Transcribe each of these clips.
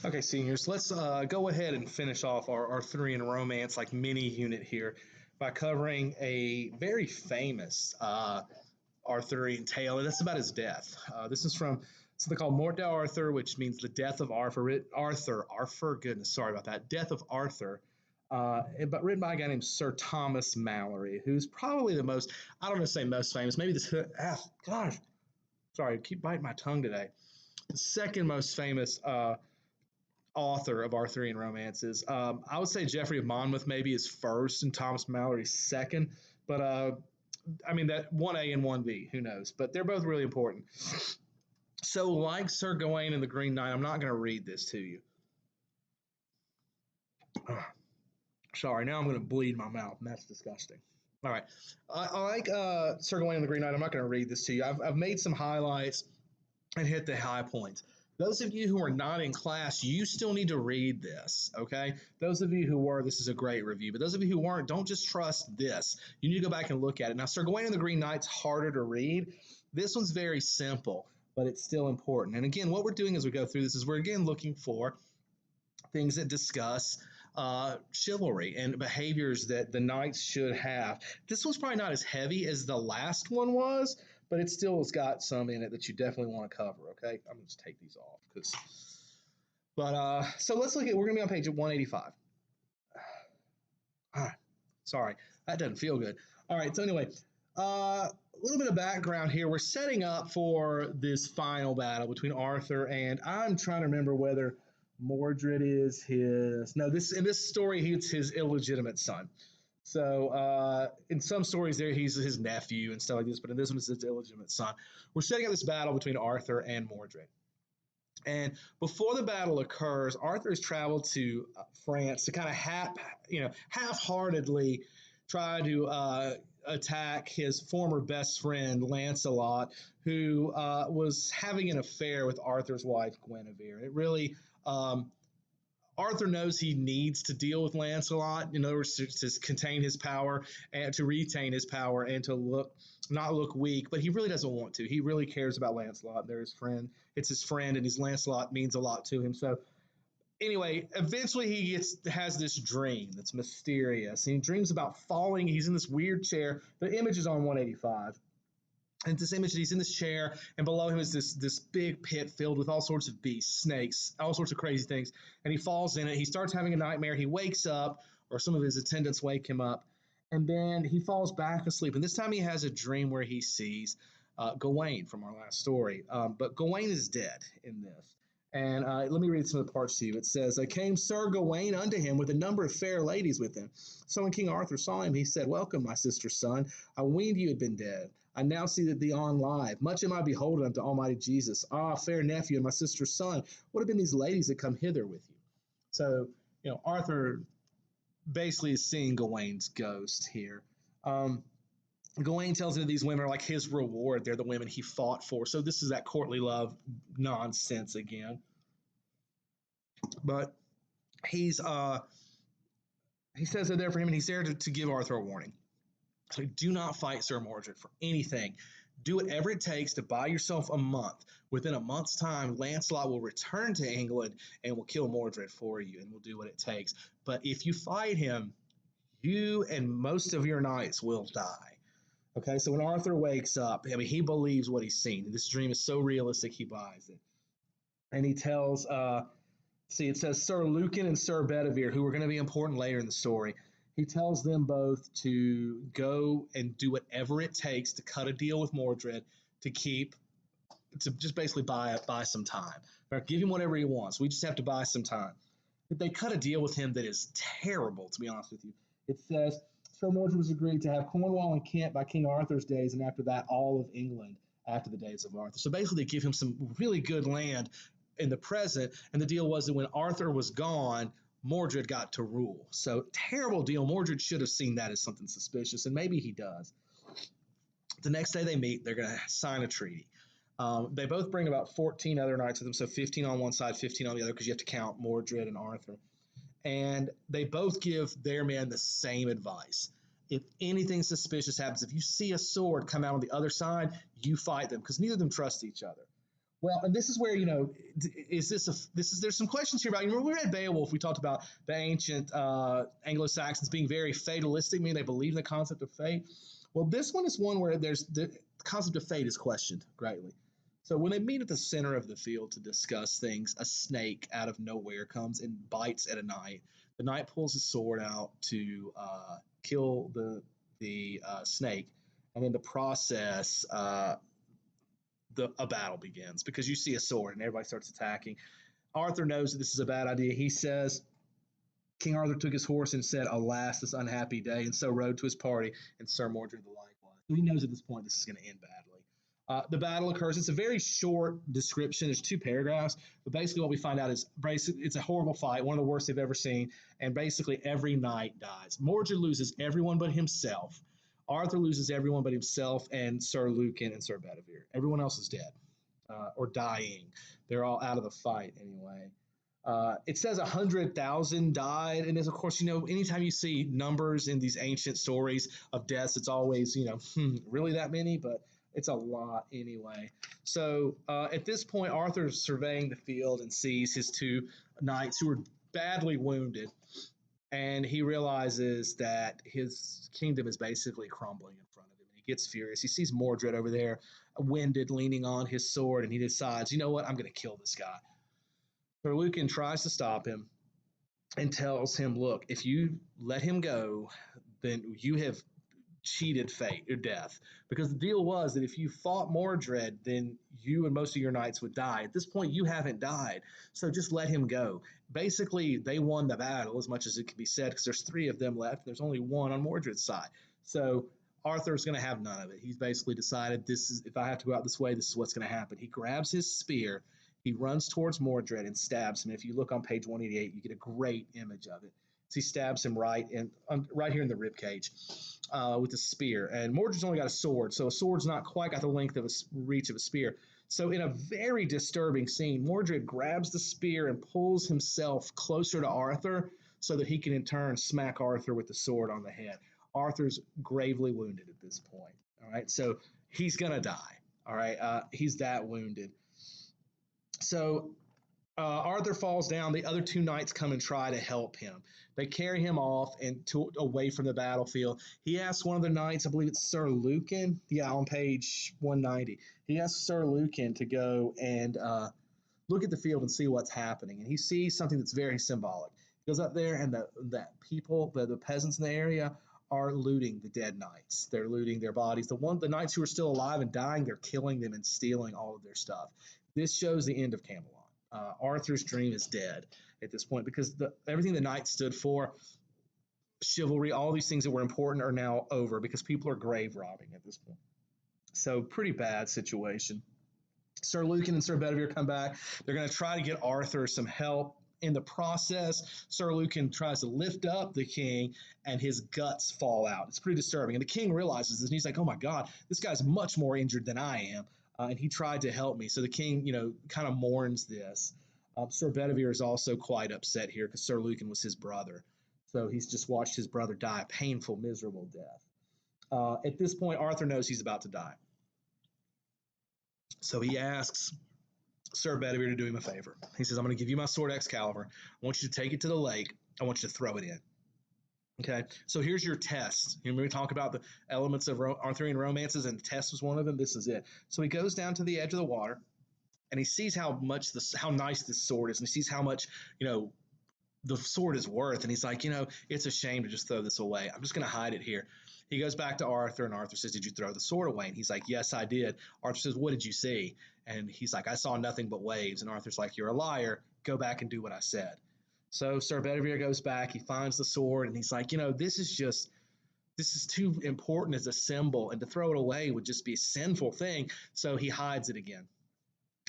Okay, seniors, let's go ahead and finish off our Arthurian romance like mini unit here by covering a very famous Arthurian tale, and that's about his death. This is from something called Morte de Arthur, which means the death of Arthur, goodness, sorry about that, death of Arthur, but written by a guy named Sir Thomas Mallory, who's probably the most, I don't want to say most famous, maybe this, gosh, sorry, I keep biting my tongue today. The second most famous author of Arthurian romances. I would say Geoffrey of Monmouth maybe is first and Thomas Mallory's second, but I mean that 1A and 1B, who knows? But they're both really important. So, like Sir Gawain and the Green Knight, I'm not going to read this to you. Sorry, now I'm going to bleed my mouth, and that's disgusting. All right. I like Sir Gawain and the Green Knight. I'm not going to read this to you. I've made some highlights and hit the high points. Those of you who are not in class, you still need to read this, okay? Those of you who were, this is a great review. But those of you who weren't, don't just trust this. You need to go back and look at it. Now, Sir Gawain and the Green Knight's harder to read. This one's very simple, but it's still important. And again, what we're doing as we go through this is we're again looking for things that discuss chivalry and behaviors that the knights should have. This one's probably not as heavy as the last one was, but it still has got some in it that you definitely want to cover. Okay, I'm gonna just take these off because. But so let's look at. We're gonna be on page 185. Ah, sorry, that doesn't feel good. All right, so anyway, a little bit of background here. We're setting up for this final battle between Arthur and I'm trying to remember whether Mordred is his. No, this in this story he's his illegitimate son. So in some stories there he's his nephew and stuff like this, but in this one it's his illegitimate son. We're setting up this battle between Arthur and Mordred. And before the battle occurs, Arthur has traveled to France to kind of half-heartedly try to attack his former best friend Lancelot, who was having an affair with Arthur's wife Guinevere. It really Arthur knows he needs to deal with Lancelot in order to contain his power and to retain his power and to not look weak, but he really doesn't want to. He really cares about Lancelot. They're his friend. It's his friend, and his Lancelot means a lot to him. So anyway, eventually he has this dream that's mysterious. And he dreams about falling. He's in this weird chair. The image is on 185. And this image, he's in this chair, and below him is this big pit filled with all sorts of beasts, snakes, all sorts of crazy things. And he falls in it. He starts having a nightmare. He wakes up, or some of his attendants wake him up, and then he falls back asleep. And this time he has a dream where he sees Gawain from our last story. But Gawain is dead in this. And let me read some of the parts to you. It says, came Sir Gawain unto him with a number of fair ladies with him. So when King Arthur saw him, he said, Welcome, my sister's son. I weened you had been dead. I now see that thee on live. Much am I beholden unto Almighty Jesus. Ah, fair nephew and my sister's son, what have been these ladies that come hither with you? So, Arthur basically is seeing Gawain's ghost here. Gawain tells him that these women are like his reward. They're the women he fought for. So this is that courtly love nonsense again. But he says they're there for him, and he's there to give Arthur a warning. So do not fight Sir Mordred for anything. Do whatever it takes to buy yourself a month. Within a month's time, Lancelot will return to England and will kill Mordred for you, and will do what it takes. But if you fight him, you and most of your knights will die. Okay, so when Arthur wakes up, I mean, he believes what he's seen. This dream is so realistic, he buys it. And he tells, it says Sir Lucan and Sir Bedivere, who are going to be important later in the story. He tells them both to go and do whatever it takes to cut a deal with Mordred to just basically buy some time. Give him whatever he wants. We just have to buy some time. But they cut a deal with him that is terrible, to be honest with you. It says, Sir Mordred was agreed to have Cornwall and Kent by King Arthur's days, and after that, all of England after the days of Arthur. So basically, they give him some really good land in the present, and the deal was that when Arthur was gone, Mordred got to rule. So terrible deal. Mordred should have seen that as something suspicious, and maybe he does. The next day they meet, they're going to sign a treaty. They both bring about 14 other knights with them, so 15 on one side, 15 on the other, because you have to count Mordred and Arthur. And they both give their men the same advice. If anything suspicious happens, if you see a sword come out on the other side, you fight them, because neither of them trust each other. Well, and this is where, is this a this is there's some questions here about, you remember we read Beowulf, we talked about the ancient Anglo-Saxons being very fatalistic, meaning they believe in the concept of fate. Well, this one is one where there's the concept of fate is questioned greatly. So when they meet at the center of the field to discuss things, a snake out of nowhere comes and bites at a knight. The knight pulls his sword out to kill the snake, and in the process, a battle begins because you see a sword and everybody starts attacking. Arthur knows that this is a bad idea. He says, King Arthur took his horse and said, "Alas, this unhappy day," and so rode to his party, and Sir Mordred the likewise. So he knows at this point this is going to end badly. The battle occurs. It's a very short description. There's 2 paragraphs, but basically what we find out is basically it's a horrible fight, one of the worst they've ever seen, and basically every knight dies. Mordred loses everyone but himself. Arthur loses everyone but himself and Sir Lucan and Sir Bedivere. Everyone else is dead or dying. They're all out of the fight anyway. It says 100,000 died, and as of course, anytime you see numbers in these ancient stories of deaths, it's always, really that many, but it's a lot anyway. So at this point, Arthur's surveying the field and sees his 2 knights who are badly wounded, and he realizes that his kingdom is basically crumbling in front of him. And he gets furious. He sees Mordred over there, winded, leaning on his sword, and he decides, you know what, I'm going to kill this guy. Sir Lucan tries to stop him and tells him, look, if you let him go, then you have cheated fate or death. Because the deal was that if you fought Mordred, then you and most of your knights would die. At this point, you haven't died. So just let him go. Basically, they won the battle, as much as it can be said, because there's 3 of them left. There's only 1 on Mordred's side. So Arthur's going to have none of it. He's basically decided, this is, if I have to go out this way, this is what's going to happen. He grabs his spear. He runs towards Mordred and stabs him. If you look on page 188, you get a great image of it. So he stabs him right here in the rib cage with a spear. And Mordred's only got a sword, so a sword's not quite got the length of a reach of a spear. So in a very disturbing scene, Mordred grabs the spear and pulls himself closer to Arthur so that he can in turn smack Arthur with the sword on the head. Arthur's gravely wounded at this point. All right, so he's gonna die. All right, he's that wounded. So Arthur falls down. The other 2 knights come and try to help him. They carry him off and away from the battlefield. He asks one of the knights, I believe it's Sir Lucan, yeah, on page 190. He asks Sir Lucan to go and look at the field and see what's happening. And he sees something that's very symbolic. He goes up there, and the people, the peasants in the area, are looting the dead knights. They're looting their bodies. The knights who are still alive and dying, they're killing them and stealing all of their stuff. This shows the end of Camelot. Arthur's dream is dead at this point because everything the knights stood for, chivalry, all these things that were important are now over because people are grave robbing at this point. So pretty bad situation. Sir Lucan and Sir Bedivere come back. They're going to try to get Arthur some help. In the process, Sir Lucan tries to lift up the king, and his guts fall out. It's pretty disturbing. And the king realizes this, and he's like, oh my God, this guy's much more injured than I am. And he tried to help me. So the king, kind of mourns this. Sir Bedivere is also quite upset here because Sir Lucan was his brother. So he's just watched his brother die a painful, miserable death. At this point, Arthur knows he's about to die. So he asks Sir Bedivere to do him a favor. He says, I'm going to give you my sword Excalibur. I want you to take it to the lake. I want you to throw it in. Okay, so here's your test. When we talk about the elements of Arthurian romances, and the test was one of them, this is it. So he goes down to the edge of the water, and he sees how nice this sword is, and he sees how much, the sword is worth, and he's like, it's a shame to just throw this away. I'm just going to hide it here. He goes back to Arthur, and Arthur says, did you throw the sword away? And he's like, yes, I did. Arthur says, what did you see? And he's like, I saw nothing but waves. And Arthur's like, you're a liar. Go back and do what I said. So Sir Bedivere goes back. He finds the sword, and he's like, this is too important as a symbol, and to throw it away would just be a sinful thing. So he hides it again.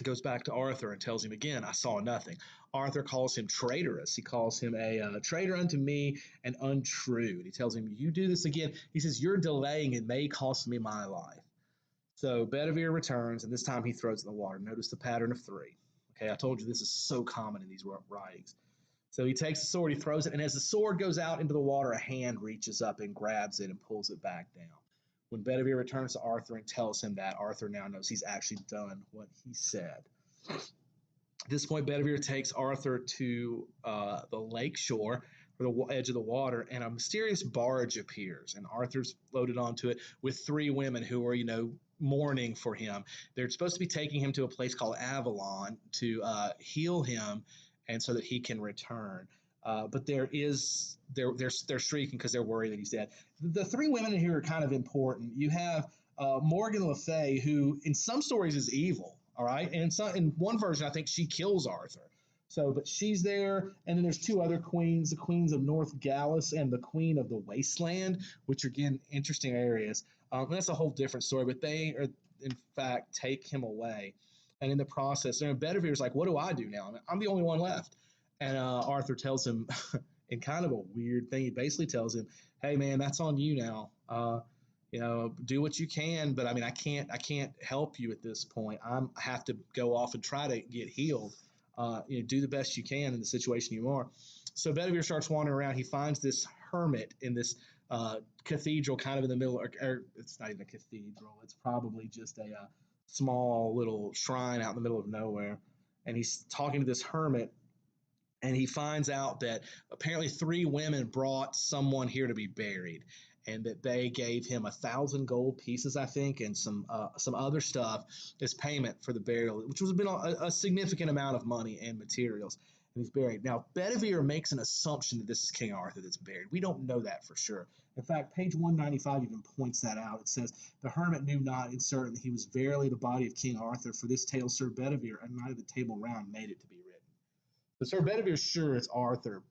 Goes back to Arthur and tells him again, I saw nothing. Arthur calls him traitorous. He calls him a traitor unto me and untrue. And he tells him, you do this again. He says, you're delaying. It may cost me my life. So Bedivere returns, and this time he throws it in the water. Notice the pattern of 3. Okay, I told you this is so common in these writings. So he takes the sword, he throws it, and as the sword goes out into the water, a hand reaches up and grabs it and pulls it back down. When Bedivere returns to Arthur and tells him that, Arthur now knows he's actually done what he said. At this point, Bedivere takes Arthur to the lake shore, or the edge of the water, and a mysterious barge appears, and Arthur's loaded onto it with three women who are, mourning for him. They're supposed to be taking him to a place called Avalon to heal him, and so that he can return. But they're shrieking because they're worried that he's dead. The three women in here are kind of important. You have Morgan Le Fay, who in some stories is evil. All right, and in one version, I think she kills Arthur. So, but she's there, and then there's two other queens: the queens of North Gallus and the Queen of the Wasteland, which are again interesting areas. That's a whole different story, but they are in fact take him away, and in the process, Bedivere's like, "What do I do now? I'm the only one left." And Arthur tells him, in kind of a weird thing, he basically tells him, "Hey, man, that's on you now. Do what you can, but I mean, I can't help you at this point. I have to go off and try to get healed. Do the best you can in the situation you are." So Bedivere starts wandering around. He finds this hermit in this cathedral, kind of in the middle, or it's not even a cathedral. It's probably just a small little shrine out in the middle of nowhere. And he's talking to this hermit, and he finds out that apparently three women brought someone here to be buried, and that they gave him 1,000 gold pieces, I think, and some other stuff as payment for the burial, which was been a significant amount of money and materials. And he's buried. Now, Bedivere makes an assumption that this is King Arthur that's buried. We don't know that for sure. In fact, page 195 even points that out. It says, "The hermit knew not in certain that he was verily the body of King Arthur. For this tale Sir Bedivere, a knight of the Table Round, made it to be written." But Sir Bedivere's sure it's Arthur,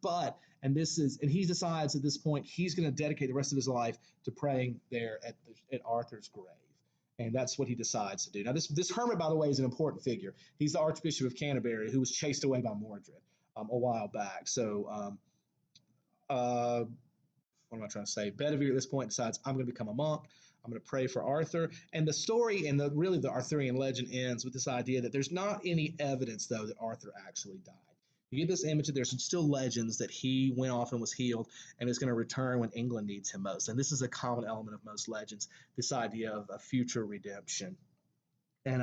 and he decides at this point he's going to dedicate the rest of his life to praying there at Arthur's grave, and that's what he decides to do. Now, this hermit, by the way, is an important figure. He's the Archbishop of Canterbury, who was chased away by Mordred a while back. So, what am I trying to say? Bedivere at this point decides, I'm going to become a monk. I'm going to pray for Arthur. And the story and the Arthurian legend ends with this idea that there's not any evidence, though, that Arthur actually died. You get this image that there's still legends that he went off and was healed and is going to return when England needs him most. And this is a common element of most legends, this idea of a future redemption. And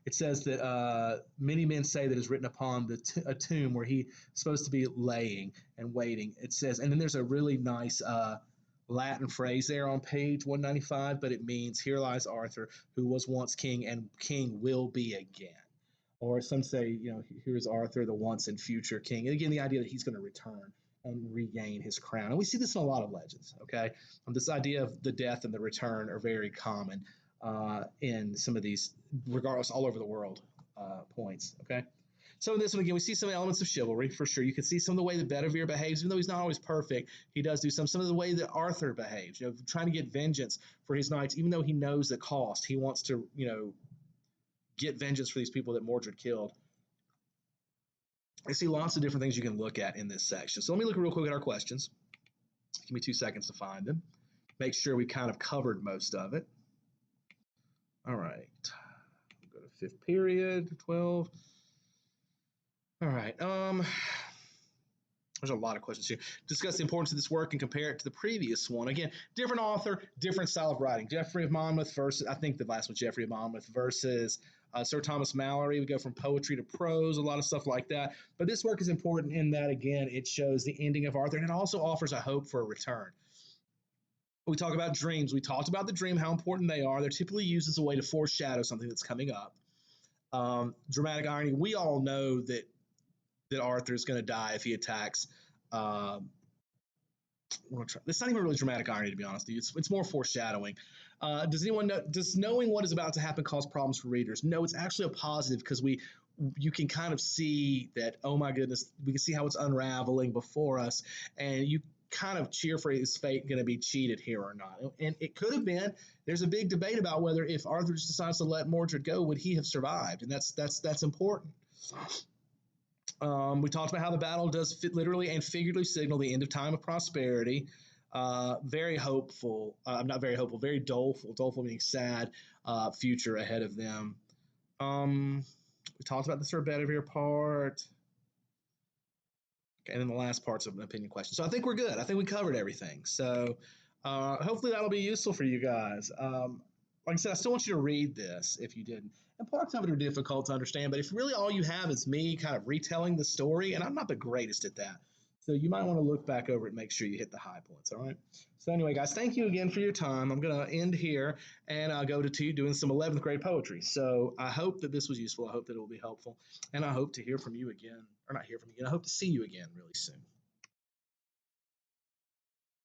it says that many men say that it's written upon a tomb where he's supposed to be laying and waiting. It says, and then there's a really nice Latin phrase there on page 195, but it means, "Here lies Arthur, who was once king and king will be again." Or some say, here's Arthur, the once and future king. And again, the idea that he's going to return and regain his crown. And we see this in a lot of legends, okay? This idea of the death and the return are very common in some of these, regardless, all over the world points, okay? So in this one, again, we see some elements of chivalry, for sure. You can see some of the way that Bedivere behaves, even though he's not always perfect. He does do some of the way that Arthur behaves, trying to get vengeance for his knights, even though he knows the cost. He wants to, get vengeance for these people that Mordred killed. I see lots of different things you can look at in this section. So let me look real quick at our questions. Give me 2 seconds to find them. Make sure we kind of covered most of it. All right. Go to 5th period, 12. All right. There's a lot of questions here. Discuss the importance of this work and compare it to the previous one. Again, different author, different style of writing. Geoffrey of Monmouth versus, I think the last one, Geoffrey of Monmouth versus Sir Thomas Mallory. We go from poetry to prose, a lot of stuff like that. But this work is important in that, again, it shows the ending of Arthur, and it also offers a hope for a return. We talk about dreams. We talked about the dream, how important they are. They're typically used as a way to foreshadow something that's coming up. Dramatic irony. We all know that Arthur is going to die if he attacks. It's not even really dramatic irony, to be honest with you. It's more foreshadowing. Does anyone know? Does knowing what is about to happen cause problems for readers? No, it's actually a positive because you can kind of see that. Oh my goodness, we can see how it's unraveling before us, and you kind of cheer for his fate going to be cheated here or not. And it could have been. There's a big debate about whether if Arthur just decides to let Mordred go, would he have survived? And that's important. We talked about how the battle does literally and figuratively signal the end of time of prosperity. Very hopeful. Not very hopeful. Very doleful. Doleful meaning sad. Future ahead of them. We talked about the Sir Bedivere part. Okay, and then the last part's of an opinion question. So I think we're good. I think we covered everything. So hopefully that'll be useful for you guys. like I said, I still want you to read this if you didn't. And parts of it are difficult to understand, but if really all you have is me kind of retelling the story, and I'm not the greatest at that. So you might want to look back over it and make sure you hit the high points, all right? So anyway, guys, thank you again for your time. I'm going to end here and I'll go to doing some 11th grade poetry. So I hope that this was useful. I hope that it will be helpful. And I hope to hear from you again, or not hear from you again. I hope to see you again really soon.